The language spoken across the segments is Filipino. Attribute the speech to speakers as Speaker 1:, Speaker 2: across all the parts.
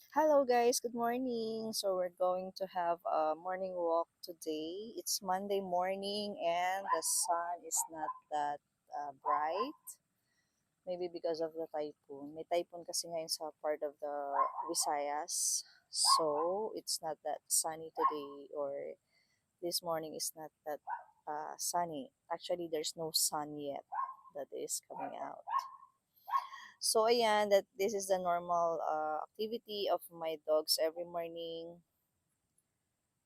Speaker 1: Hello guys, good morning. So we're going to have a morning walk today. It's Monday morning and the sun is not that bright. Maybe because of the typhoon. May typhoon kasi ngayon sa part of the Visayas. So it's not that sunny today or this morning is not that sunny. Actually, there's no sun yet that is coming out. So ayan, that this is the normal activity of my dogs every morning,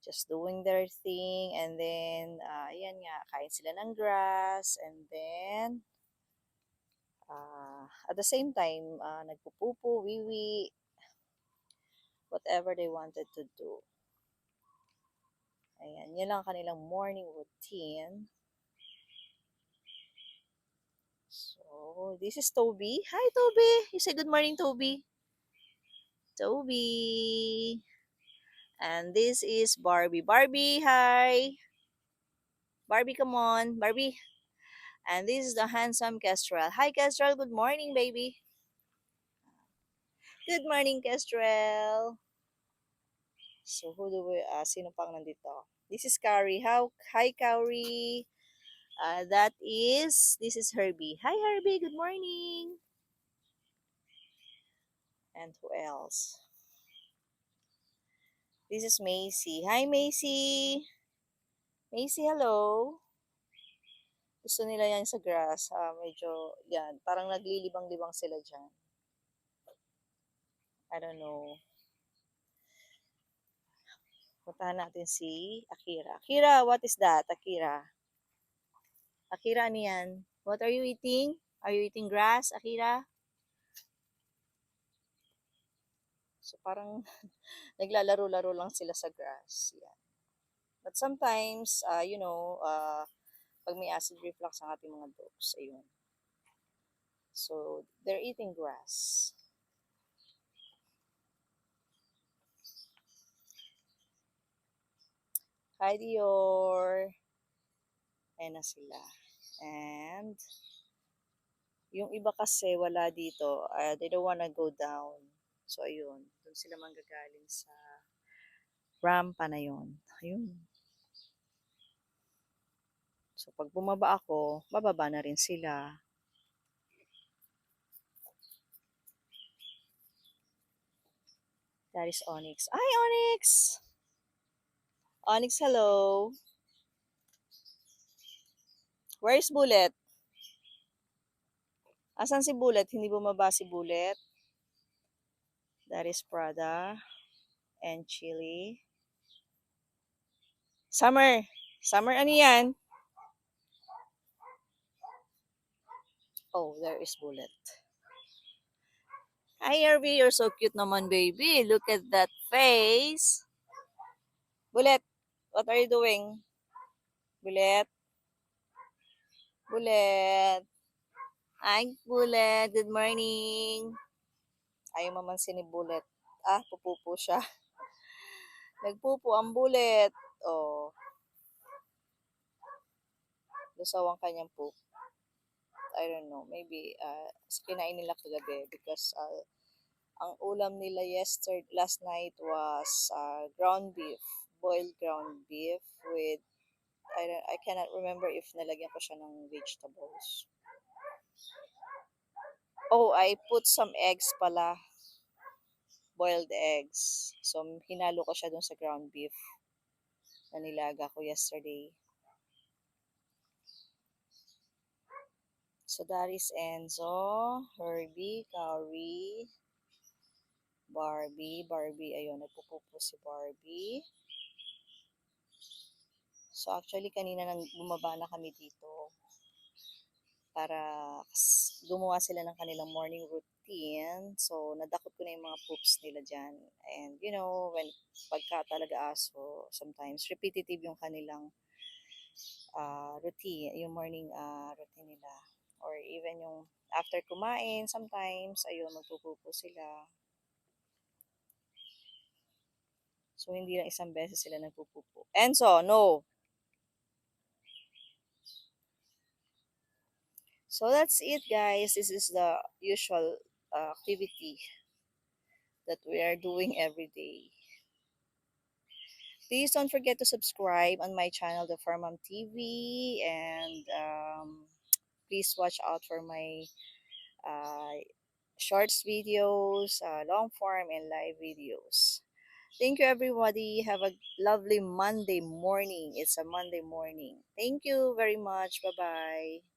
Speaker 1: just doing their thing, and then ayan nga, kain sila ng grass, and then at the same time, nagpupupo, wiwi, whatever they wanted to do. Ayan, yun lang ang kanilang morning routine. So, this is Toby. Hi, Toby! You say good morning, Toby. Toby! And this is Barbie. Barbie, hi! Barbie, come on. Barbie. And this is the handsome Kestrel. Hi, Kestrel. Good morning, baby. Good morning, Kestrel. So, who do we, sino pang nandito? This is Kari. Hi, Kari. This is Herbie. Hi, Herbie. Good morning. And who else? This is Macy. Hi, Macy. Macy, hello. Gusto nila yan sa grass. Medyo, yan. Parang naglilibang-libang sila dyan. I don't know. Puntahan natin si Akira. Akira, what is that, Akira? Akira, ano yan? What are you eating? Are you eating grass, Akira? So, parang naglalaro-laro lang sila sa grass. Yan. But sometimes, pag may acid reflux ang ating mga dogs, ayun. So, they're eating grass. Hi, Dior. Ayan na sila. And, yung iba kasi wala dito. They don't wanna go down. So, ayun. Doon sila manggagaling sa rampa na yun. Ayun. So, pag bumaba ako, bababa na rin sila. That is Onyx. Hi, Onyx! Onyx, hello. Where is Bullet? Asan si Bullet? Hindi bumaba si Bullet. That is Prada and Chili. Summer. Summer, ano yan? Oh, there is Bullet. Hi, Irby. You're so cute naman, baby. Look at that face. Bullet, what are you doing? Bullet? Bullet? Hi, Bullet. Good morning. Ayaw mamansin ni Bullet. Pupupo siya. Nagpupo ang Bullet. Oh, lusaw ang kanyang poop. I don't know. Maybe kinain nila kagabi because ang ulam nila last night was ground beef. Boiled ground beef with I cannot remember if nalagyan ko siya ng vegetables. Oh, I put some eggs pala. Boiled eggs. So, hinalo ko siya dun sa ground beef na nilaga ko yesterday. So, that is Enzo, Herbie, Kauri, Barbie. Ayun, nagpupupo si Barbie. So, actually, kanina nang bumaba na kami dito para gumawa sila ng kanilang morning routine. So, nadakot ko na yung mga poops nila dyan. And, pagka talaga aso, sometimes repetitive yung kanilang routine, yung morning routine nila. Or even yung after kumain, sometimes, ayun, magpupupo sila. So, hindi lang isang beses sila nagpupupo. Enzo, no! So, that's it, guys. This is the usual activity that we are doing every day. Please don't forget to subscribe on my channel, The Farmam TV, and please watch out for my uh, shorts videos, long form, and live videos. Thank you, everybody. Have a lovely Monday morning. It's a Monday morning. Thank you very much. Bye bye.